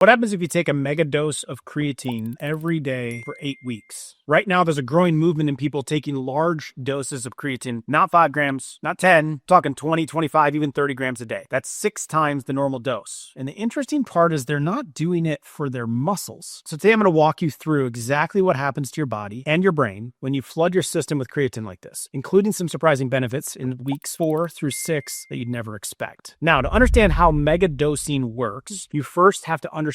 What happens if you take a mega dose of creatine every day for 8 weeks? Right now, there's a growing movement in people taking large doses of creatine, not 5 grams, not 10, talking 20, 25, even 30 grams a day. That's 6 times the normal dose. And the interesting part is they're not doing it for their muscles. So today I'm going to walk you through exactly what happens to your body and your brain when you flood your system with creatine like this, including some surprising benefits in weeks 4 through 6 that you'd never expect. Now, to understand how mega dosing works, you first have to understand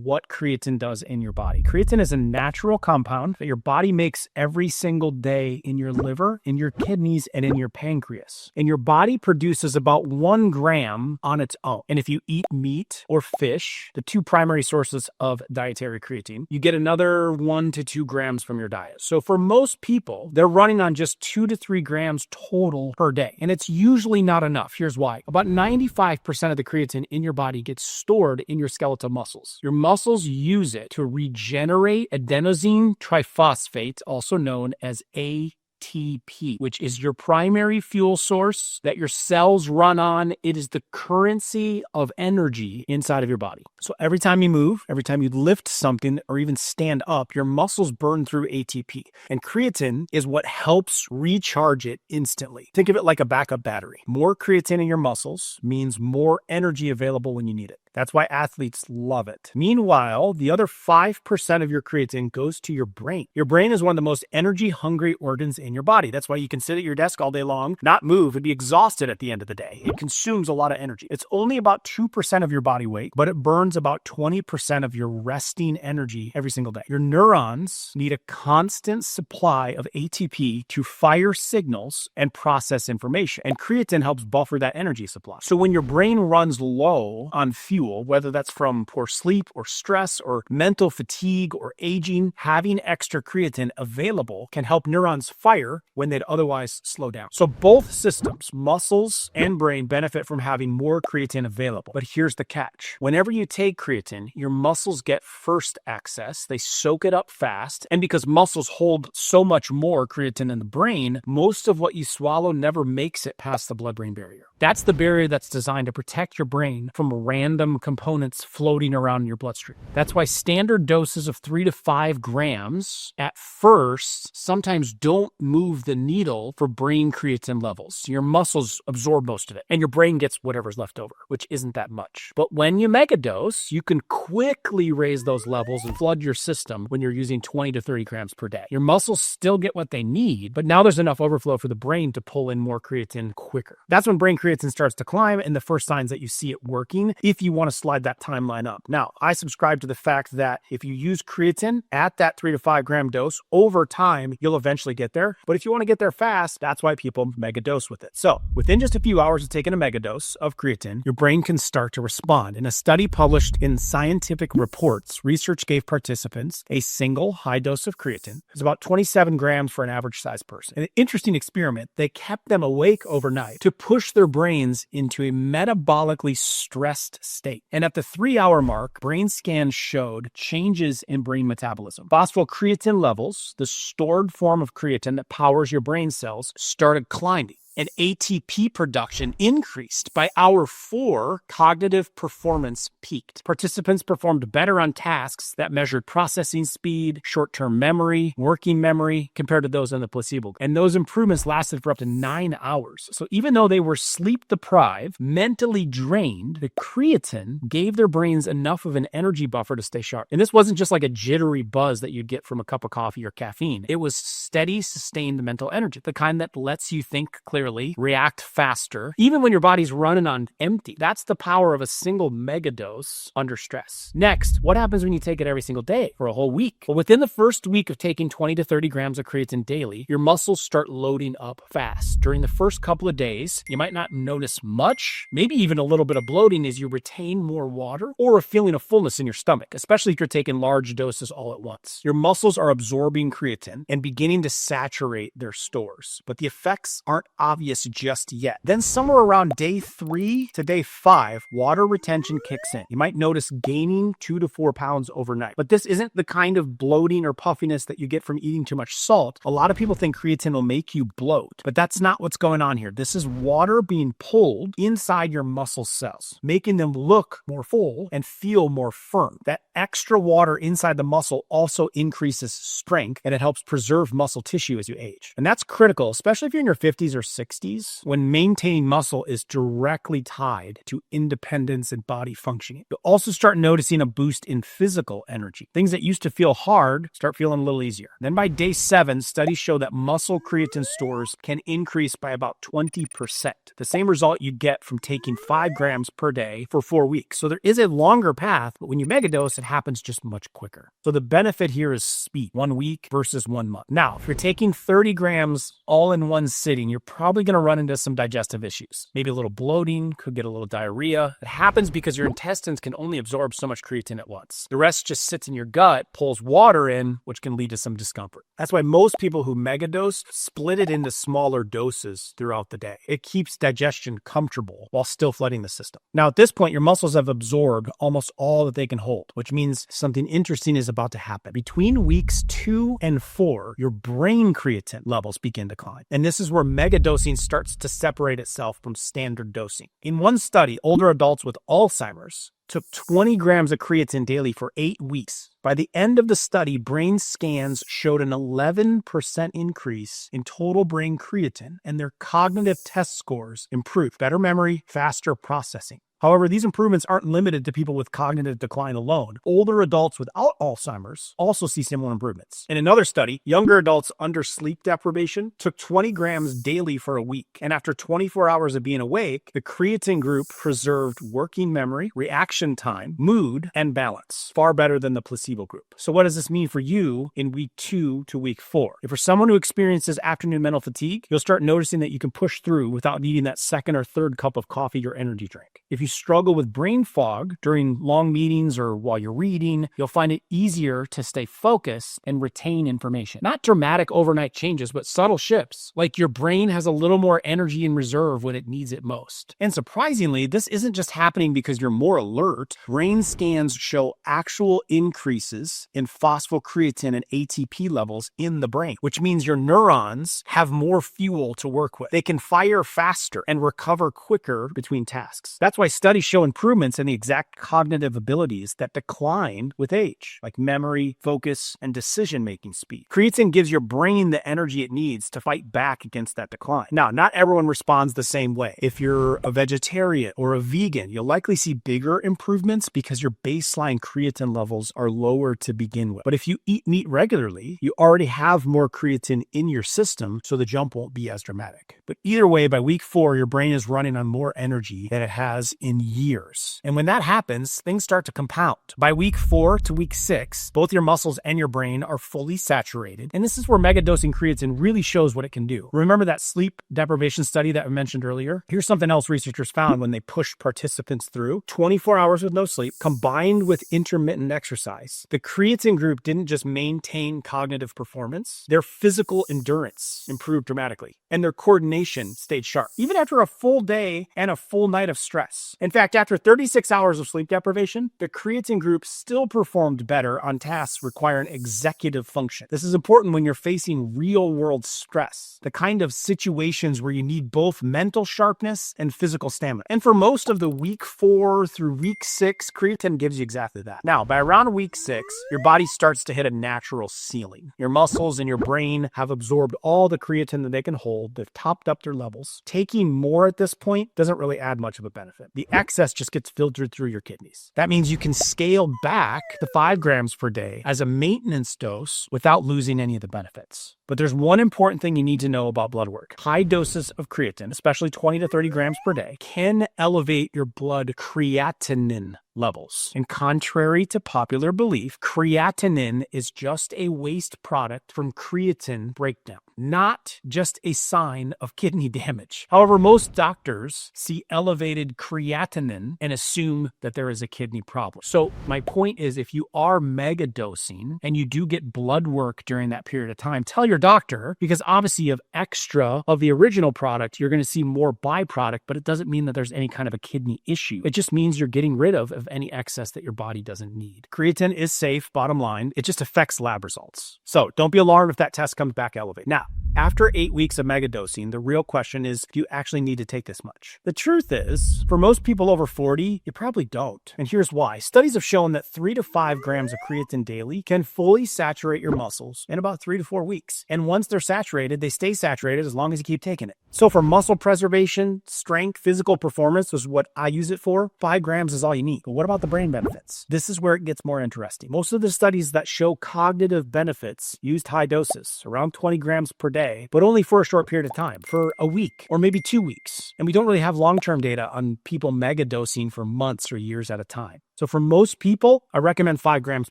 what creatine does in your body. Creatine is a natural compound that your body makes every single day in your liver, in your kidneys, and in your pancreas. And your body produces about 1 gram on its own. And if you eat meat or fish, the 2 primary sources of dietary creatine, you get another 1 to 2 grams from your diet. So for most people, they're running on just 2 to 3 grams total per day. And it's usually not enough. Here's why. About 95% of the creatine in your body gets stored in your skeletal muscles. Your muscles use it to regenerate adenosine triphosphate, also known as ATP, which is your primary fuel source that your cells run on. It is the currency of energy inside of your body. So every time you move, every time you lift something or even stand up, your muscles burn through ATP. And creatine is what helps recharge it instantly. Think of it like a backup battery. More creatine in your muscles means more energy available when you need it. That's why athletes love it. Meanwhile, the other 5% of your creatine goes to your brain. Your brain is one of the most energy-hungry organs in your body. That's why you can sit at your desk all day long, not move, and be exhausted at the end of the day. It consumes a lot of energy. It's only about 2% of your body weight, but it burns about 20% of your resting energy every single day. Your neurons need a constant supply of ATP to fire signals and process information. And creatine helps buffer that energy supply. So when your brain runs low on fuel, whether that's from poor sleep or stress or mental fatigue or aging, having extra creatine available can help neurons fire when they'd otherwise slow down. So both systems, muscles and brain, benefit from having more creatine available. But here's the catch. Whenever you take creatine, your muscles get first access. They soak it up fast. And because muscles hold so much more creatine in the brain, most of what you swallow never makes it past the blood-brain barrier. That's the barrier that's designed to protect your brain from random components floating around in your bloodstream. That's why standard doses of 3 to 5 grams at first sometimes don't move the needle for brain creatine levels. Your muscles absorb most of it, and your brain gets whatever's left over, which isn't that much. But when you megadose, you can quickly raise those levels and flood your system when you're using 20 to 30 grams per day. Your muscles still get what they need, but now there's enough overflow for the brain to pull in more creatine quicker. That's when brain creatine starts to climb, and the first signs that you see it working if you want to slide that timeline up. Now, I subscribe to the fact that if you use creatine at that 3 to 5 gram dose, over time, you'll eventually get there. But if you want to get there fast, that's why people megadose with it. So within just a few hours of taking a megadose of creatine, your brain can start to respond. In a study published in Scientific Reports, research gave participants a single high dose of creatine. It was about 27 grams for an average sized person. In an interesting experiment, they kept them awake overnight to push their brains into a metabolically stressed state. And at the 3-hour mark, brain scans showed changes in brain metabolism. Phosphocreatine levels, the stored form of creatine that powers your brain cells, started climbing. And ATP production increased. By hour 4, cognitive performance peaked. Participants performed better on tasks that measured processing speed, short-term memory, working memory, compared to those in the placebo. And those improvements lasted for up to 9 hours. So even though they were sleep-deprived, mentally drained, the creatine gave their brains enough of an energy buffer to stay sharp. And this wasn't just like a jittery buzz that you'd get from a cup of coffee or caffeine. It was steady, sustained mental energy, the kind that lets you think clearly, react faster, even when your body's running on empty. That's the power of a single megadose under stress. Next, what happens when you take it every single day for a whole week? Well, within the first week of taking 20 to 30 grams of creatine daily, your muscles start loading up fast. During the first couple of days, you might not notice much, maybe even a little bit of bloating as you retain more water, or a feeling of fullness in your stomach, especially if you're taking large doses all at once. Your muscles are absorbing creatine and beginning to saturate their stores, but the effects aren't obvious just yet. Then somewhere around day 3 to day 5, water retention kicks in. You might notice gaining 2 to 4 pounds overnight. But this isn't the kind of bloating or puffiness that you get from eating too much salt. A lot of people think creatine will make you bloat, but that's not what's going on here. This is water being pulled inside your muscle cells, making them look more full and feel more firm. That extra water inside the muscle also increases strength, and it helps preserve muscle tissue as you age. And that's critical, especially if you're in your 50s or 60s, when maintaining muscle is directly tied to independence and body functioning. You'll also start noticing a boost in physical energy. Things that used to feel hard start feeling a little easier. Then by day 7, studies show that muscle creatine stores can increase by about 20%, the same result you get from taking 5 grams per day for 4 weeks. So there is a longer path, but when you megadose, it happens just much quicker. So the benefit here is speed, 1 week versus 1 month. Now, if you're taking 30 grams all in one sitting, you're probably going to run into some digestive issues. Maybe a little bloating, could get a little diarrhea. It happens because your intestines can only absorb so much creatine at once. The rest just sits in your gut, pulls water in, which can lead to some discomfort. That's why most people who megadose split it into smaller doses throughout the day. It keeps digestion comfortable while still flooding the system. Now, at this point, your muscles have absorbed almost all that they can hold, which means something interesting is about to happen. Between weeks 2 and 4, your brain creatine levels begin to climb. And this is where megadosing starts to separate itself from standard dosing. In one study, older adults with Alzheimer's took 20 grams of creatine daily for 8 weeks. By the end of the study, brain scans showed an 11% increase in total brain creatine, and their cognitive test scores improved. Better memory, faster processing. However, these improvements aren't limited to people with cognitive decline alone. Older adults without Alzheimer's also see similar improvements. In another study, younger adults under sleep deprivation took 20 grams daily for a week. And after 24 hours of being awake, the creatine group preserved working memory, reaction time, mood, and balance, far better than the placebo group. So what does this mean for you in week 2 to week 4? If you're someone who experiences afternoon mental fatigue, you'll start noticing that you can push through without needing that second or third cup of coffee or energy drink. If you struggle with brain fog during long meetings or while you're reading, you'll find it easier to stay focused and retain information. Not dramatic overnight changes, but subtle shifts, like your brain has a little more energy in reserve when it needs it most. And surprisingly, this isn't just happening because you're more alert. Brain scans show actual increases in phosphocreatine and ATP levels in the brain, which means your neurons have more fuel to work with. They can fire faster and recover quicker between tasks. That's why studies show improvements in the exact cognitive abilities that decline with age, like memory, focus, and decision-making speed. Creatine gives your brain the energy it needs to fight back against that decline. Now, not everyone responds the same way. If you're a vegetarian or a vegan, you'll likely see bigger improvements because your baseline creatine levels are lower to begin with. But if you eat meat regularly, you already have more creatine in your system, so the jump won't be as dramatic. But either way, by week 4, your brain is running on more energy than it has in years. And when that happens, things start to compound. By week 4 to week 6, both your muscles and your brain are fully saturated. And this is where megadosing creatine really shows what it can do. Remember that sleep deprivation study that I mentioned earlier? Here's something else researchers found when they pushed participants through 24 hours with no sleep combined with intermittent exercise. The creatine group didn't just maintain cognitive performance, their physical endurance improved dramatically, and their coordination stayed sharp, even after a full day and a full night of stress. In fact, after 36 hours of sleep deprivation, the creatine group still performed better on tasks requiring executive function. This is important when you're facing real-world stress, the kind of situations where you need both mental sharpness and physical stamina. And for most of the week 4 through week 6, creatine gives you exactly that. Now, by around week 6, your body starts to hit a natural ceiling. Your muscles and your brain have absorbed all the creatine that they can hold. They've topped up their levels. Taking more at this point doesn't really add much of a benefit. The excess just gets filtered through your kidneys. That means you can scale back to 5 grams per day as a maintenance dose without losing any of the benefits. But there's one important thing you need to know about blood work. High doses of creatine, especially 20 to 30 grams per day, can elevate your blood creatinine levels. And contrary to popular belief, creatinine is just a waste product from creatine breakdown, not just a sign of kidney damage. However, most doctors see elevated creatinine and assume that there is a kidney problem. So my point is, if you are megadosing and you do get blood work during that period of time, tell your doctor, because obviously you have extra of the original product, you're going to see more byproduct, but it doesn't mean that there's any kind of a kidney issue. It just means you're getting rid of any excess that your body doesn't need. Creatine is safe, bottom line. It just affects lab results. So don't be alarmed if that test comes back elevated. Now, after 8 weeks of megadosing, the real question is, do you actually need to take this much? The truth is, for most people over 40, you probably don't. And here's why. Studies have shown that 3 to 5 grams of creatine daily can fully saturate your muscles in about 3 to 4 weeks. And once they're saturated, they stay saturated as long as you keep taking it. So for muscle preservation, strength, physical performance, is what I use it for, 5 grams is all you need. But what about the brain benefits? This is where it gets more interesting. Most of the studies that show cognitive benefits used high doses, around 20 grams per day, but only for a short period of time, for a week or maybe 2 weeks. And we don't really have long-term data on people megadosing for months or years at a time. So for most people, I recommend 5 grams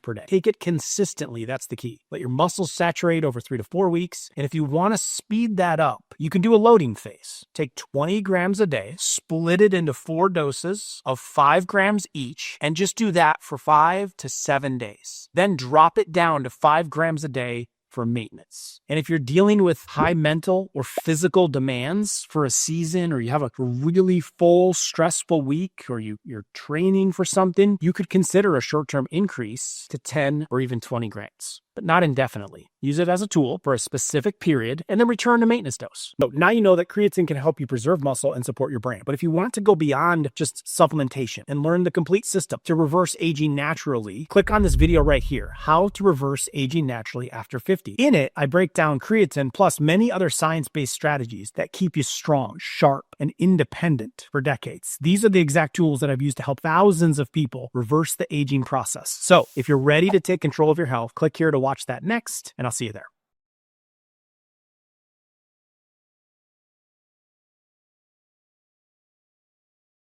per day. Take it consistently. That's the key. Let your muscles saturate over 3 to 4 weeks. And if you want to speed that up, you can do a loading phase. Take 20 grams a day, split it into 4 doses of 5 grams each, and just do that for 5 to 7 days. Then drop it down to 5 grams a day for maintenance. And if you're dealing with high mental or physical demands for a season, or you have a really full, stressful week, or you're training for something, you could consider a short-term increase to 10 or even 20 grams, but not indefinitely. Use it as a tool for a specific period and then return to maintenance dose. So now you know that creatine can help you preserve muscle and support your brain. But if you want to go beyond just supplementation and learn the complete system to reverse aging naturally, click on this video right here, How to Reverse Aging Naturally After 50. In it, I break down creatine plus many other science-based strategies that keep you strong, sharp, and independent for decades. These are the exact tools that I've used to help thousands of people reverse the aging process. So if you're ready to take control of your health, click here to watch that next, and I'll see you there.